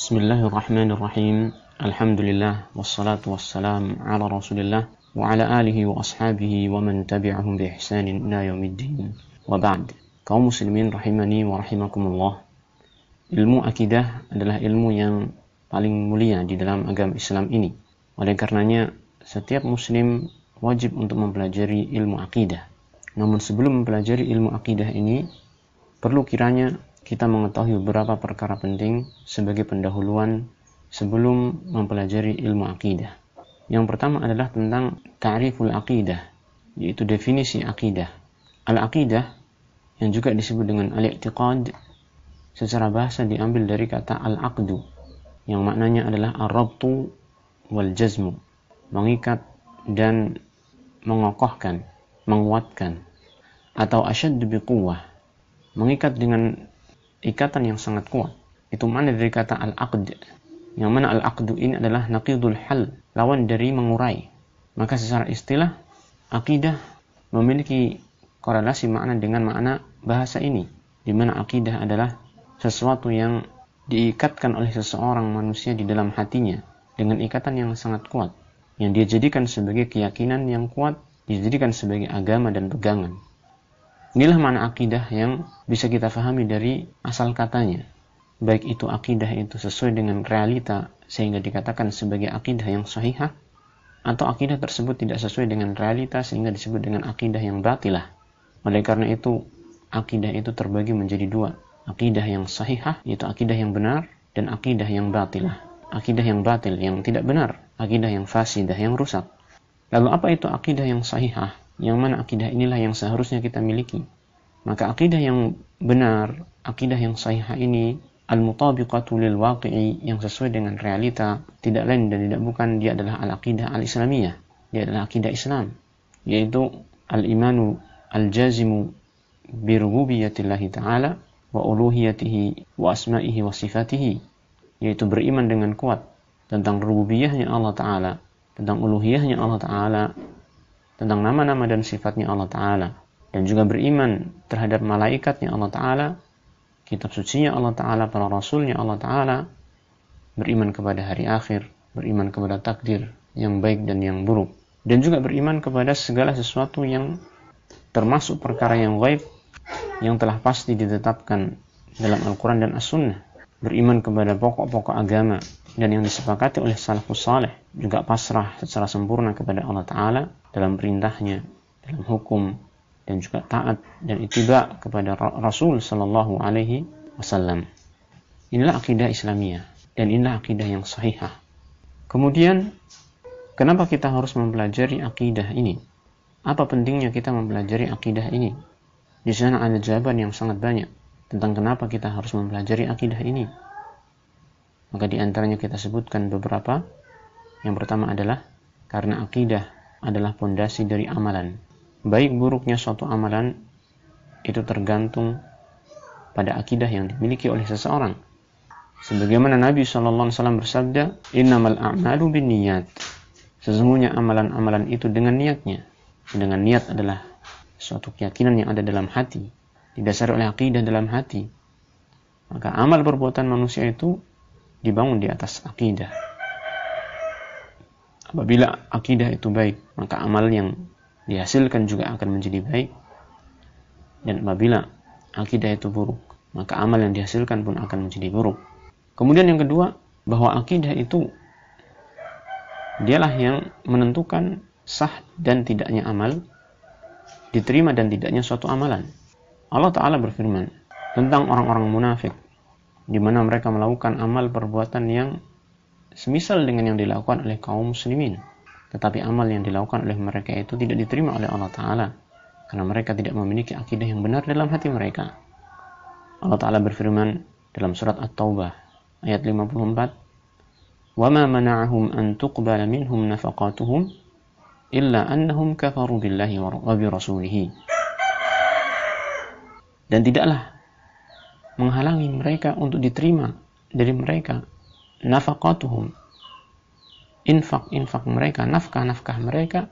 Bismillahirrahmanirrahim. Alhamdulillah wassalatu wassalam ala Rasulillah wa ala alihi wa ashabihi wa man tabi'ahum bi ihsanin ila yaumiddin. Wa ba'd. Kaum muslimin rahimani wa rahimakumullah. Ilmu akidah adalah ilmu yang paling mulia di dalam agama Islam ini. Oleh karenanya, setiap muslim wajib untuk mempelajari ilmu akidah. Namun sebelum mempelajari ilmu akidah ini, perlu kiranya kita mengetahui beberapa perkara penting sebagai pendahuluan sebelum mempelajari ilmu akidah. Yang pertama adalah tentang ta'riful aqidah, yaitu definisi akidah. Al-aqidah, yang juga disebut dengan al-i'tiqad, secara bahasa diambil dari kata al-aqdu, yang maknanya adalah ar-rabtu wal jazmu, mengikat dan mengokohkan, menguatkan, atau asyaddu biquwwah, mengikat dengan ikatan yang sangat kuat. Itu makna dari kata al-aqd, yang mana al-aqdu ini adalah naqidul hal, lawan dari mengurai. Maka secara istilah, akidah memiliki korelasi makna dengan makna bahasa ini, di mana akidah adalah sesuatu yang diikatkan oleh seseorang manusia di dalam hatinya dengan ikatan yang sangat kuat, yang dia jadikan sebagai keyakinan yang kuat, dijadikan sebagai agama dan pegangan. Inilah makna akidah yang bisa kita fahami dari asal katanya. Baik itu akidah itu sesuai dengan realita sehingga dikatakan sebagai akidah yang sahihah, atau akidah tersebut tidak sesuai dengan realita sehingga disebut dengan akidah yang batilah. Oleh karena itu, akidah itu terbagi menjadi dua. Akidah yang sahihah, yaitu akidah yang benar, dan akidah yang batilah. Akidah yang batil, yang tidak benar. Akidah yang fasidah, yang rusak. Lalu apa itu akidah yang sahihah? Yang mana akidah inilah yang seharusnya kita miliki. Maka akidah yang benar, akidah yang sahihah ini, al-mutabiqatu lil waqi'i, yang sesuai dengan realita, tidak lain dan tidak bukan, dia adalah al-aqidah al-islamiyah. Dia adalah akidah Islam, yaitu al-imanu al-jazimu bi rububiyyatillahi ta'ala wa uluhiyatihi wa asma'ihi wa sifatihi, yaitu beriman dengan kuat tentang rububiyahnya Allah Ta'ala, tentang uluhiyahnya Allah Ta'ala, tentang nama-nama dan sifatnya Allah Ta'ala, dan juga beriman terhadap malaikatnya Allah Ta'ala, kitab sucinya Allah Ta'ala, para rasulnya Allah Ta'ala, beriman kepada hari akhir, beriman kepada takdir yang baik dan yang buruk, dan juga beriman kepada segala sesuatu yang termasuk perkara yang gaib yang telah pasti ditetapkan dalam Al-Quran dan As-Sunnah, beriman kepada pokok-pokok agama dan yang disepakati oleh salafus saleh, juga pasrah secara sempurna kepada Allah Ta'ala dalam perintahnya, dalam hukum, dan juga taat dan ittiba kepada Rasul Sallallahu Alaihi Wasallam. Inilah akidah Islamiyah, dan inilah akidah yang sahihah. Kemudian, kenapa kita harus mempelajari akidah ini? Apa pentingnya kita mempelajari akidah ini? Di sana ada jawaban yang sangat banyak tentang kenapa kita harus mempelajari akidah ini. Maka di antaranya kita sebutkan beberapa. Yang pertama adalah karena akidah adalah pondasi dari amalan. Baik buruknya suatu amalan itu tergantung pada akidah yang dimiliki oleh seseorang. Sebagaimana Nabi SAW bersabda, "Innamal a'malu binniyat." Sesungguhnya amalan-amalan itu dengan niatnya. Dengan niat adalah suatu keyakinan yang ada dalam hati, didasari oleh akidah dalam hati. Maka amal perbuatan manusia itu dibangun di atas akidah. Apabila akidah itu baik, maka amal yang dihasilkan juga akan menjadi baik. Dan apabila akidah itu buruk, maka amal yang dihasilkan pun akan menjadi buruk. Kemudian yang kedua, bahwa akidah itu dialah yang menentukan sah dan tidaknya amal, diterima dan tidaknya suatu amalan. Allah Ta'ala berfirman tentang orang-orang munafik, di mana mereka melakukan amal perbuatan yang semisal dengan yang dilakukan oleh kaum muslimin, tetapi amal yang dilakukan oleh mereka itu tidak diterima oleh Allah Ta'ala, karena mereka tidak memiliki akidah yang benar dalam hati mereka. Allah Ta'ala berfirman dalam surat At-Taubah ayat 54, وَمَا مَنَعَهُمْ أَن تُقْبَلَ مِنْهُمْ نَفَقَاتُهُمْ إِلَّا أَنَّهُمْ كَفَرُوا بِاللَّهِ وَبِرَسُولِهِ. Dan tidaklah menghalangi mereka untuk diterima dari mereka nafaqatuhum, infak mereka, nafkah mereka,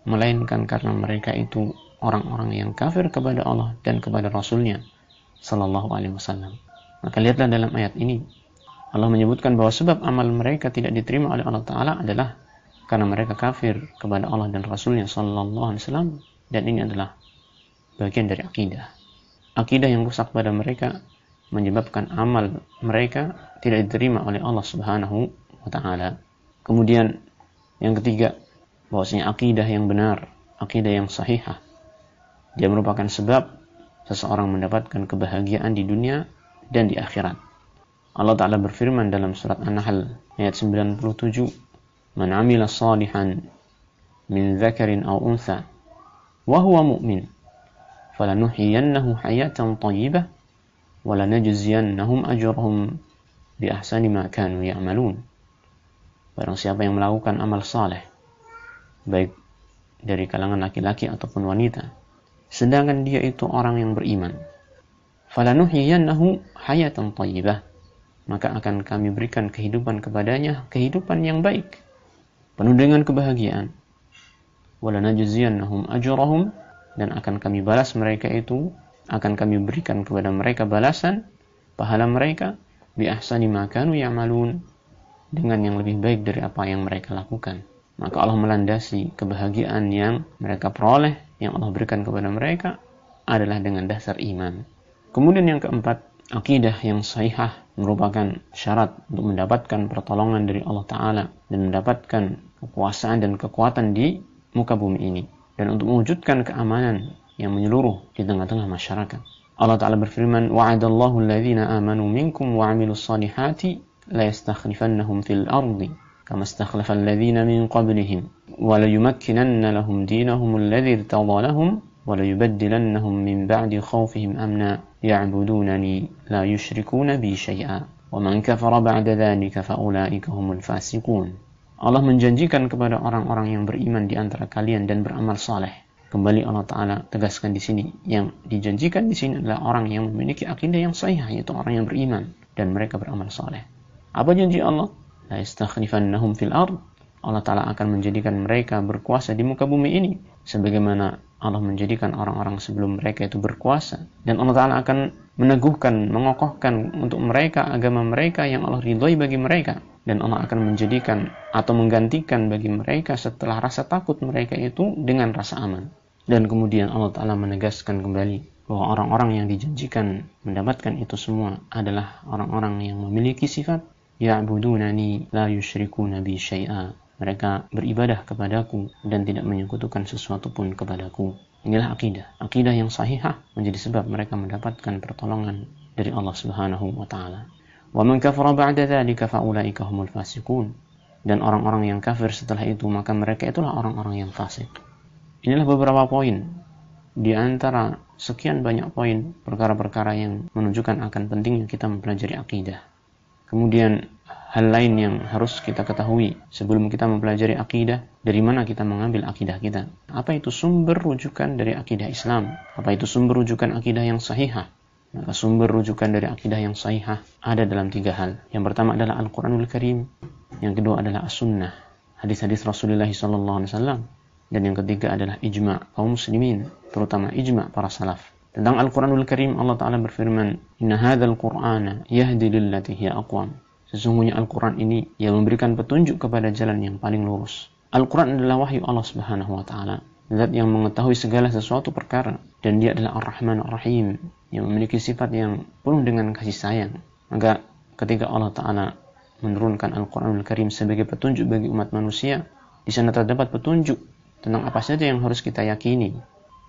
melainkan karena mereka itu orang-orang yang kafir kepada Allah dan kepada Rasulnya Sallallahu Alaihi Wasallam. Maka lihatlah dalam ayat ini Allah menyebutkan bahwa sebab amal mereka tidak diterima oleh Allah Ta'ala adalah karena mereka kafir kepada Allah dan Rasulnya Sallallahu Alaihi Wasallam, dan ini adalah bagian dari akidah. Akidah yang rusak pada mereka menyebabkan amal mereka tidak diterima oleh Allah Subhanahu wa Ta'ala. Kemudian yang ketiga, bahwasanya akidah yang benar, akidah yang sahihah, dia merupakan sebab seseorang mendapatkan kebahagiaan di dunia dan di akhirat. Allah Ta'ala berfirman dalam surat An-Nahl ayat 97, "Man 'amila shalihan min dzakarin aw untha wa huwa mu'min falanuhyiyannahu hayatan thayyibah wa lanajziyannahum ajrahum bi ahsani ma kanu ya'malun." Barang siapa yang melakukan amal saleh, baik dari kalangan laki-laki ataupun wanita, sedangkan dia itu orang yang beriman, falanuhyiyannahu hayatan thayyibah, maka akan kami berikan kehidupan kepadanya, kehidupan yang baik, penuh dengan kebahagiaan. Walanajziyannahum ajrahum, dan akan kami balas mereka itu, akan kami berikan kepada mereka balasan pahala mereka bi ahsani ma kanu ya'malun, dengan yang lebih baik dari apa yang mereka lakukan. Maka Allah melandasi kebahagiaan yang mereka peroleh, yang Allah berikan kepada mereka adalah dengan dasar iman. Kemudian yang keempat, akidah yang sahihah merupakan syarat untuk mendapatkan pertolongan dari Allah Ta'ala dan mendapatkan kekuasaan dan kekuatan di muka bumi ini, dan untuk mewujudkan keamanan yang menyeluruh di tengah-tengah masyarakat. Allah Ta'ala berfirman, "Wa'adallahu alladhina amanu minkum wa 'amilus salihati la yastakhlifannahum fil ardi kama istakhlafa alladhina min qablihim wa la yumakkinanna lahum dinahum alladhi irtadha lahum wa la yubaddilannahum min ba'di khawfihim amna ya'budunani la yushrikuna bi syai'a wa man kafara ba'da dhalika fa ulaika humul fasiqun." Allah menjanjikan kepada orang-orang yang beriman di antara kalian dan beramal saleh. Kembali Allah Ta'ala tegaskan di sini, yang dijanjikan di sini adalah orang yang memiliki akidah yang sahih, yaitu orang yang beriman dan mereka beramal saleh. Apa janji Allah? La yastakhlifannahum fil ard. Allah Ta'ala akan menjadikan mereka berkuasa di muka bumi ini, sebagaimana Allah menjadikan orang-orang sebelum mereka itu berkuasa. Dan Allah Ta'ala akan meneguhkan, mengokohkan untuk mereka agama mereka yang Allah ridhoi bagi mereka. Dan Allah akan menjadikan atau menggantikan bagi mereka setelah rasa takut mereka itu dengan rasa aman. Dan kemudian Allah Ta'ala menegaskan kembali bahwa orang-orang yang dijanjikan mendapatkan itu semua adalah orang-orang yang memiliki sifat ya'budunani la yushrikuna bi syai'a. Mereka beribadah kepadaku dan tidak menyekutukan sesuatu pun kepadaku. Inilah akidah. Akidah yang sahihah menjadi sebab mereka mendapatkan pertolongan dari Allah Subhanahu wa Ta'ala. Wa man kafara ba'da dzalika fa ulaika humul fasiqun. Dan orang-orang yang kafir setelah itu, maka mereka itulah orang-orang yang fasik. Inilah beberapa poin di antara sekian banyak poin perkara-perkara yang menunjukkan akan pentingnya kita mempelajari akidah. Kemudian hal lain yang harus kita ketahui sebelum kita mempelajari akidah, dari mana kita mengambil akidah kita? Apa itu sumber rujukan dari akidah Islam? Apa itu sumber rujukan akidah yang sahihah? Maka sumber rujukan dari akidah yang sahihah ada dalam 3 hal. Yang pertama adalah Al-Quranul Karim. Yang kedua adalah As-Sunnah, hadis-hadis Rasulullah SAW. Dan yang ketiga adalah ijma' kaum muslimin, terutama ijma' para salaf. Tentang Al-Quranul Karim, Allah Ta'ala berfirman, "Inna hadzal Qur'ana yahdi lillati hiya aqwam." Sesungguhnya Al-Quran ini yang memberikan petunjuk kepada jalan yang paling lurus. Al-Quran adalah wahyu Allah Subhanahu wa Ta'ala, zat yang mengetahui segala sesuatu perkara, dan dia adalah Ar-Rahman Ar-Rahim, yang memiliki sifat yang penuh dengan kasih sayang. Maka ketika Allah Ta'ala menurunkan Al-Quranul Karim sebagai petunjuk bagi umat manusia, di sana terdapat petunjuk tentang apa saja yang harus kita yakini,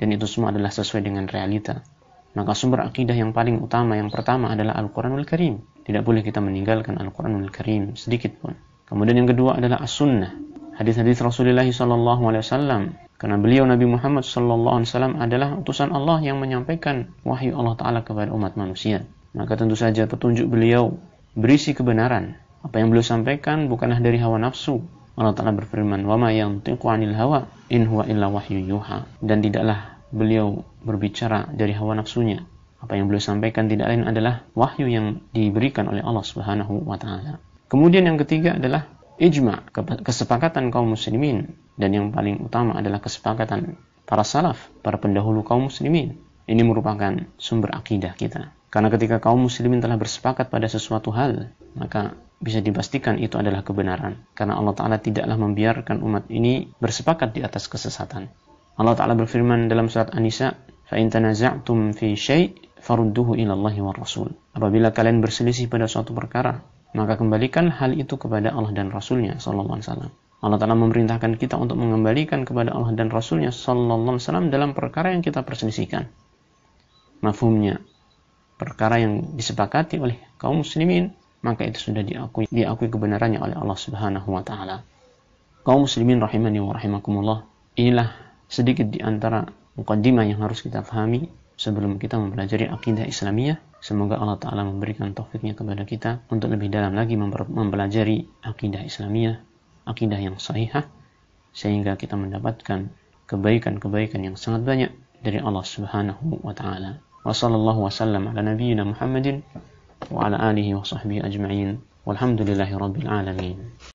dan itu semua adalah sesuai dengan realita. Maka sumber akidah yang paling utama, yang pertama adalah Al-Quranul Karim. Tidak boleh kita meninggalkan Al-Quranul Karim sedikit pun. Kemudian yang kedua adalah As-Sunnah, hadis-hadis Rasulullah SAW. Karena beliau Nabi Muhammad SAW adalah utusan Allah yang menyampaikan wahyu Allah Ta'ala kepada umat manusia. Maka tentu saja petunjuk beliau berisi kebenaran. Apa yang beliau sampaikan bukanlah dari hawa nafsu. Allah Ta'ala berfirman, "Wa ma yantiqu 'anil hawa in huwa illa wahyu yuha." Dan tidaklah beliau berbicara dari hawa nafsunya. Apa yang beliau sampaikan tidak lain adalah wahyu yang diberikan oleh Allah Subhanahu wa Ta'ala. Kemudian yang ketiga adalah ijma', kesepakatan kaum muslimin, dan yang paling utama adalah kesepakatan para salaf, para pendahulu kaum muslimin. Ini merupakan sumber akidah kita. Karena ketika kaum muslimin telah bersepakat pada sesuatu hal, maka bisa dipastikan itu adalah kebenaran. Karena Allah Ta'ala tidaklah membiarkan umat ini bersepakat di atas kesesatan. Allah Ta'ala berfirman dalam surat An-Nisa, فَإِن تَنَازَعْتُمْ فِي شَيْءٍ فَرُدُّوهُ إِلَى اللَّهِ وَالرَّسُولِ. Apabila kalian berselisih pada suatu perkara, maka kembalikan hal itu kepada Allah dan Rasulnya sallallahu alaihi wasallam. Allah Ta'ala memerintahkan kita untuk mengembalikan kepada Allah dan Rasulnya sallallahu alaihi wasallam dalam perkara yang kita perselisihkan. Mafhumnya, perkara yang disepakati oleh kaum muslimin, maka itu sudah diakui kebenarannya oleh Allah Subhanahu wa Ta'ala. Kaum muslimin rahimani wa rahimakumullah, inilah sedikit di antara muqaddimah yang harus kita pahami sebelum kita mempelajari akidah Islamiyah. Semoga Allah Ta'ala memberikan taufiknya kepada kita untuk lebih dalam lagi mempelajari akidah Islamiyah, akidah yang sahihah, sehingga kita mendapatkan kebaikan-kebaikan yang sangat banyak dari Allah Subhanahu wa Ta'ala. Wa sallallahu wasallam ala nabiyyina Muhammadin wa ala alihi wa sahbihi ajma'in. Walhamdulillahi rabbil alamin.